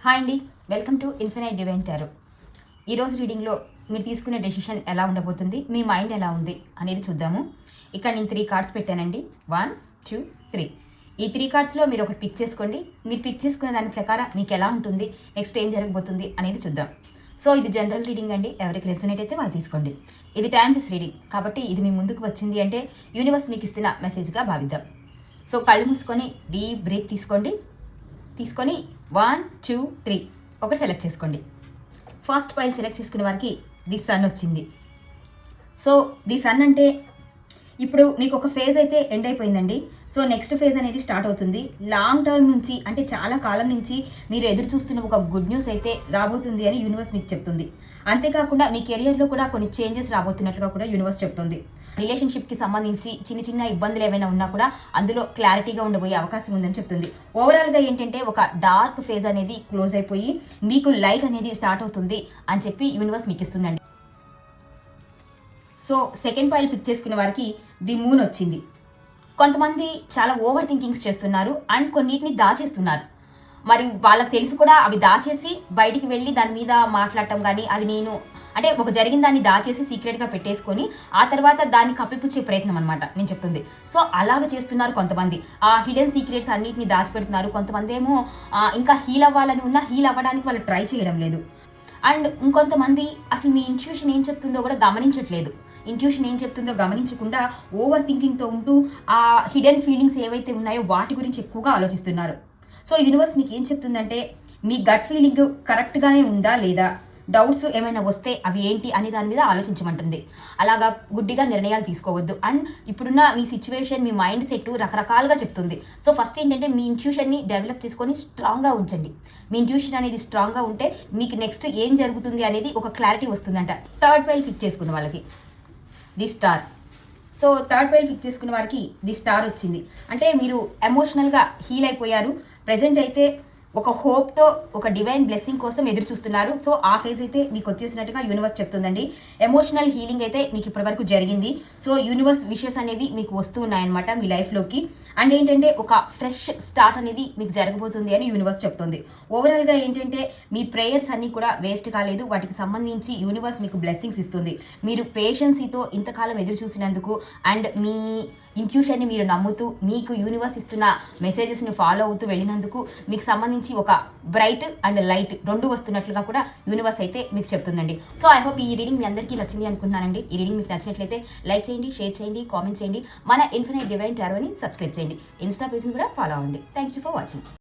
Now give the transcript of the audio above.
Hi అండి, welcome to infinite divine tarot. ఈరోజు రీడింగ్లో మీరు తీసుకునే డెసిషన్ ఎలా ఉండబోతుంది, మీ మైండ్ ఎలా ఉంది అనేది చూద్దాము. ఇక్కడ నేను 3 కార్డ్స్ పెట్టానండి. 1, 2, 3. ఈ 3 కార్డ్స్లో మీరు ఒకటి పిక్ చేసుకోండి. మీరు పిక్ చేసుకునే దాని ప్రకారం మీకు ఎలా ఉంటుంది, నెక్స్ట్ ఏం జరగబోతుంది అనేది చూద్దాం. సో ఇది జనరల్ రీడింగ్ అండి. ఎవరికి రెసొనేట్ అయితే వాళ్ళు తీసుకోండి. ఇది టైమ్లెస్ రీడింగ్ కాబట్టి ఇది మీ ముందుకు వచ్చింది అంటే యూనివర్స్ మీకు ఇస్తున్న మెసేజ్గా భావిద్దాం. సో కళ్ళు మూసుకొని డీప్ బ్రీత్ తీసుకొని 1, 2, 3 ఒకటి సెలెక్ట్ చేసుకోండి. ఫస్ట్ పైల్ సెలెక్ట్ చేసుకునే వారికి ది సన్ వచ్చింది. సో ది సన్ అంటే ఇప్పుడు మీకు ఒక ఫేజ్ అయితే ఎండ్ అయిపోయిందండి. సో నెక్స్ట్ ఫేజ్ అనేది స్టార్ట్ అవుతుంది. లాంగ్ టర్మ్ నుంచి అంటే చాలా కాలం నుంచి మీరు ఎదురు చూస్తున్న ఒక గుడ్ న్యూస్ అయితే రాబోతుంది అని యూనివర్స్ మీకు చెప్తుంది. అంతేకాకుండా మీ కెరియర్లో కూడా కొన్ని చేంజెస్ రాబోతున్నట్లుగా కూడా యూనివర్స్ చెప్తుంది. రిలేషన్షిప్కి సంబంధించి చిన్న చిన్న ఇబ్బందులు ఏమైనా ఉన్నా కూడా అందులో క్లారిటీగా ఉండబోయే అవకాశం ఉందని చెప్తుంది. ఓవరాల్గా ఏంటంటే ఒక డార్క్ ఫేజ్ అనేది క్లోజ్ అయిపోయి మీకు లైట్ అనేది స్టార్ట్ అవుతుంది అని చెప్పి యూనివర్స్ మీకు ఇస్తుందండి. సో సెకండ్ పైల్ పిక్ చేసుకునే వారికి ది మూన్ వచ్చింది. కొంతమంది చాలా ఓవర్ థింకింగ్స్ చేస్తున్నారు అండ్ కొన్నిటిని దాచేస్తున్నారు. మరి వాళ్ళకి తెలిసి కూడా అవి దాచేసి బయటికి వెళ్ళి దాని మీద మాట్లాడటం కానీ, అది నేను అంటే ఒక జరిగిన దాన్ని దాచేసి సీక్రెట్గా పెట్టేసుకొని ఆ తర్వాత దాన్ని కప్పిపుచ్చే ప్రయత్నం అనమాట నేను చెప్తుంది. సో అలాగ చేస్తున్నారు కొంతమంది. ఆ హిడెన్ సీక్రెట్స్ అన్నిటిని దాచిపెడుతున్నారు. కొంతమంది ఏమో ఇంకా హీల్ అవ్వాలని ఉన్నా హీల్ అవ్వడానికి వాళ్ళు ట్రై చేయడం లేదు. అండ్ ఇంకొంతమంది అసలు మీ ఇంట్యూషన్ ఏం చెప్తుందో కూడా గమనించట్లేదు. ఇంట్యూషన్ ఏం చెప్తుందో గమనించకుండా ఓవర్ థింకింగ్తో ఉంటూ ఆ హిడెన్ ఫీలింగ్స్ ఏవైతే ఉన్నాయో వాటి గురించి ఎక్కువగా ఆలోచిస్తున్నారు. సో యూనివర్స్ మీకు ఏం చెప్తుందంటే మీ గట్ ఫీలింగ్ కరెక్ట్గానే ఉందా లేదా, డౌట్స్ ఏమైనా వస్తే అవి ఏంటి అని దాని మీద ఆలోచించమంటుంది. అలాగా గుడ్డిగా నిర్ణయాలు తీసుకోవద్దు. అండ్ ఇప్పుడున్న మీ సిచ్యువేషన్, మీ మైండ్ సెట్ రకరకాలుగా చెప్తుంది. సో ఫస్ట్ ఏంటంటే మీ ఇంట్యూషన్ని డెవలప్ చేసుకొని స్ట్రాంగ్గా ఉంచండి. మీ ఇంట్యూషన్ అనేది స్ట్రాంగ్గా ఉంటే మీకు నెక్స్ట్ ఏం జరుగుతుంది అనేది ఒక క్లారిటీ వస్తుందంట. థర్డ్ పైల్ ఫిక్స్ చేసుకున్న వాళ్ళకి the star. So third pile fix చేసుకున్న వారికి ది స్టార్ వచ్చింది. అంటే మీరు ఎమోషనల్గా హీల్ అయిపోయారు. ప్రజెంట్ అయితే ఒక హోప్తో ఒక డివైన్ బ్లెస్సింగ్ కోసం ఎదురు చూస్తున్నారు. సో ఆ ఫేజ్ అయితే మీకు వచ్చేసినట్టుగా యూనివర్స్ చెప్తుందండి. ఎమోషనల్ హీలింగ్ అయితే మీకు ఇప్పటివరకు జరిగింది. సో యూనివర్స్ విషెస్ అనేవి మీకు వస్తూ ఉన్నాయన్నమాట మీ లైఫ్లోకి. అండ్ ఏంటంటే ఒక ఫ్రెష్ స్టార్ట్ అనేది మీకు జరగబోతుంది అని యూనివర్స్ చెప్తుంది. ఓవరాల్గా ఏంటంటే మీ ప్రేయర్స్ అన్నీ కూడా వేస్ట్ కాలేదు. వాటికి సంబంధించి యూనివర్స్ మీకు బ్లెస్సింగ్స్ ఇస్తుంది. మీరు పేషెన్సీతో ఇంతకాలం ఎదురు చూసినందుకు అండ్ మీ ఇంట్యూషన్ని మీరు నమ్ముతూ మీకు యూనివర్స్ ఇస్తున్న మెసేజెస్ని ఫాలో అవుతూ వెళ్ళినందుకు మీకు సంబంధించి ఒక బ్రైట్ అండ్ లైట్ రెండు వస్తున్నట్లుగా కూడా యూనివర్స్ అయితే మీకు చెప్తుందండి. సో ఐ హోప్ ఈ రీడింగ్ మీ అందరికీ నచ్చింది అనుకుంటున్నానండి. ఈ రీడింగ్ మీకు నచ్చినట్లయితే లైక్ చేయండి, షేర్ చేయండి, కామెంట్ చేయండి. మన ఇన్ఫినైట్ డివైన్ టారోని సబ్స్క్రైబ్ చేయండి. ఇన్స్టా పేజ్ని కూడా ఫాలో అవ్వండి. Thank you for watching.